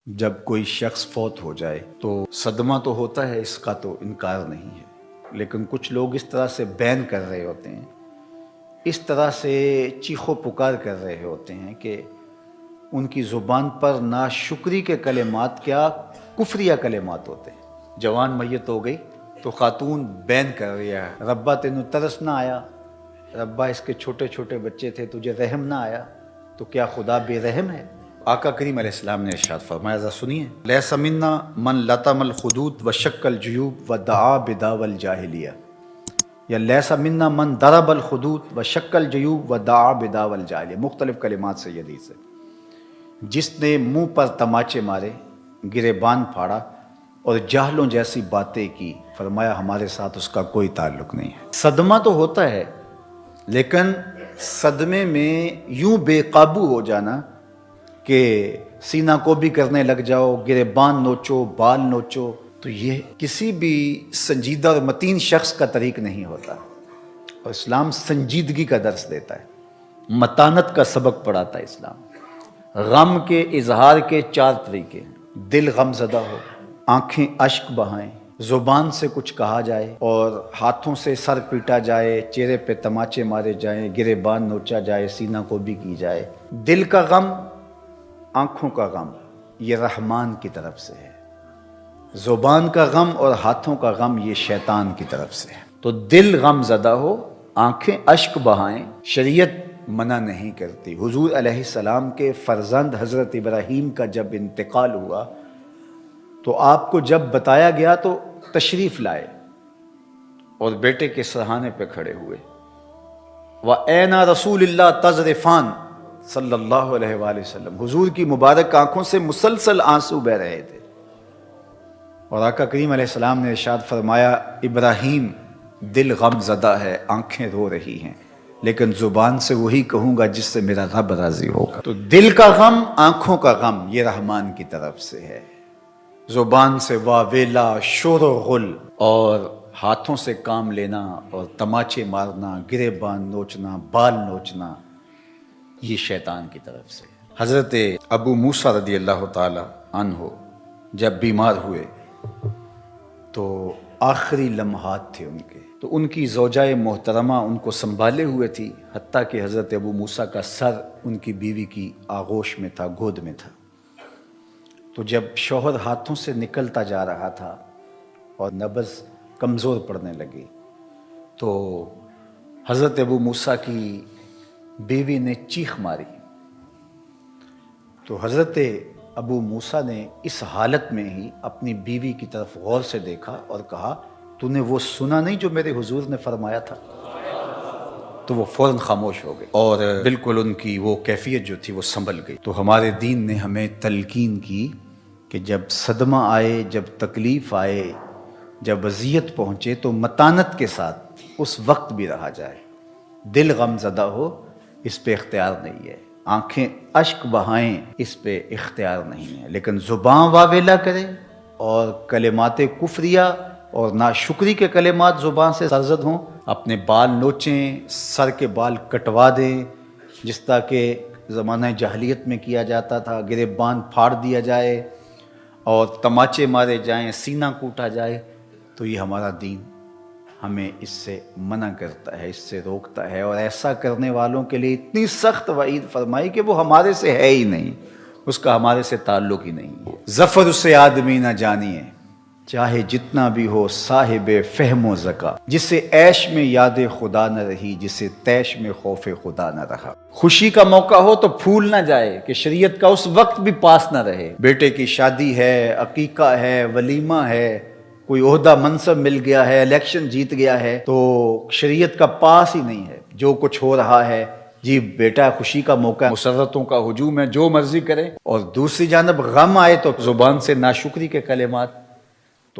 جب کوئی شخص فوت ہو جائے تو صدمہ تو ہوتا ہے، اس کا تو انکار نہیں ہے، لیکن کچھ لوگ اس طرح سے بین کر رہے ہوتے ہیں، اس طرح سے چیخ و پکار کر رہے ہوتے ہیں کہ ان کی زبان پر ناشکری کے کلمات کیا کفریہ کلمات ہوتے ہیں۔ جوان میت ہو گئی تو خاتون بین کر رہی ہے، ربا تینوں ترس نہ آیا، ربا اس کے چھوٹے چھوٹے بچے تھے تجھے رحم نہ آیا، تو کیا خدا بے رحم ہے؟ آقا کریم علیہ السلام نے ارشاد فرمایا، ذرا سنیے، لیس منا من لطم الخدود وشق الجیوب ودعا بدعوی الجاہلیہ، یا لیس منا من ضرب الخدود وشق الجیوب ودعا بدعوی الجاہلیہ، مختلف کلمات سے یہ حدیث ہے۔ جس نے منہ پر تماچے مارے، گریبان پھاڑا اور جاہلوں جیسی باتیں کی، فرمایا ہمارے ساتھ اس کا کوئی تعلق نہیں ہے۔ صدمہ تو ہوتا ہے، لیکن صدمے میں یوں بے قابو ہو جانا کہ سینہ کو بھی کرنے لگ جاؤ، گریبان نوچو، بال نوچو، تو یہ کسی بھی سنجیدہ اور متین شخص کا طریق نہیں ہوتا، اور اسلام سنجیدگی کا درس دیتا ہے، متانت کا سبق پڑھاتا ہے اسلام۔ غم کے اظہار کے 4 طریقے ہیں، دل غم زدہ ہو، آنکھیں اشک بہائیں، زبان سے کچھ کہا جائے اور ہاتھوں سے سر پیٹا جائے، چہرے پہ تماچے مارے جائیں، گریبان نوچا جائے، سینہ کو بھی کی جائے۔ دل کا غم، آنکھوں کا غم، یہ رحمان کی طرف سے ہے، زبان کا غم اور ہاتھوں کا غم یہ شیطان کی طرف سے ہے۔ تو دل غم زدہ ہو، آنکھیں اشک بہائیں، شریعت منع نہیں کرتی۔ حضور علیہ السلام کے فرزند حضرت ابراہیم کا جب انتقال ہوا تو آپ کو جب بتایا گیا تو تشریف لائے اور بیٹے کے سرہانے پہ کھڑے ہوئے، وَأَيْنَ رَسُولِ اللَّهِ تَذْرِفَانِ صلی اللہ علیہ وآلہ وسلم، حضور کی مبارک آنکھوں سے مسلسل آنسو بہ رہے تھے، اور آقا کریم علیہ السلام نے ارشاد فرمایا، ابراہیم دل غم زدہ ہے، آنکھیں رو رہی ہیں، لیکن زبان سے وہی کہوں گا جس سے میرا رب راضی ہوگا۔ تو دل کا غم، آنکھوں کا غم یہ رحمان کی طرف سے ہے، زبان سے واویلا، شور و غل، اور ہاتھوں سے کام لینا اور تماچے مارنا، گریبان نوچنا، بال نوچنا، یہ شیطان کی طرف سے۔ حضرت ابو موسیٰ رضی اللہ تعالی عنہ جب بیمار ہوئے تو آخری لمحات تھے ان کے، تو ان کی زوجہ محترمہ ان کو سنبھالے ہوئے تھی، حتیٰ کہ حضرت ابو موسیٰ کا سر ان کی بیوی کی آغوش میں تھا، گود میں تھا۔ تو جب شوہر ہاتھوں سے نکلتا جا رہا تھا اور نبض کمزور پڑنے لگی، تو حضرت ابو موسیٰ کی بیوی نے چیخ ماری، تو حضرت ابو موسیٰ نے اس حالت میں ہی اپنی بیوی کی طرف غور سے دیکھا اور کہا، تو نے وہ سنا نہیں جو میرے حضور نے فرمایا تھا؟ تو وہ فوراً خاموش ہو گئی، اور بالکل ان کی وہ کیفیت جو تھی وہ سنبھل گئی۔ تو ہمارے دین نے ہمیں تلقین کی کہ جب صدمہ آئے، جب تکلیف آئے، جب اذیت پہنچے تو متانت کے ساتھ اس وقت بھی رہا جائے۔ دل غم زدہ ہو، اس پہ اختیار نہیں ہے، آنکھیں اشک بہائیں، اس پہ اختیار نہیں ہے، لیکن زبان واویلا کرے اور کلمات کفریہ اور ناشکری کے کلمات زبان سے سرزد ہوں، اپنے بال نوچیں، سر کے بال کٹوا دیں، جس طرح کہ زمانہ جاہلیت میں کیا جاتا تھا، گریبان پھاڑ دیا جائے اور تماچے مارے جائیں، سینہ کوٹا جائے، تو یہ ہمارا دین ہمیں اس سے منع کرتا ہے، اس سے روکتا ہے، اور ایسا کرنے والوں کے لیے اتنی سخت وعید فرمائی کہ وہ ہمارے سے ہے ہی نہیں، اس کا ہمارے سے تعلق ہی نہیں ہے۔ ظفر سے آدمی نہ جانیے، چاہے جتنا بھی ہو صاحب فہم و ذکا، جسے عیش میں یاد خدا نہ رہی، جسے تیش میں خوف خدا نہ رہا۔ خوشی کا موقع ہو تو پھول نہ جائے کہ شریعت کا اس وقت بھی پاس نہ رہے، بیٹے کی شادی ہے، عقیقہ ہے، ولیمہ ہے، کوئی عہدہ منصب مل گیا ہے، الیکشن جیت گیا ہے، تو شریعت کا پاس ہی نہیں ہے، جو کچھ ہو رہا ہے، جی بیٹا خوشی کا موقع ہے، مسرتوں کا ہجوم ہے، جو مرضی کرے، اور دوسری جانب غم آئے تو زبان سے ناشکری کے کلمات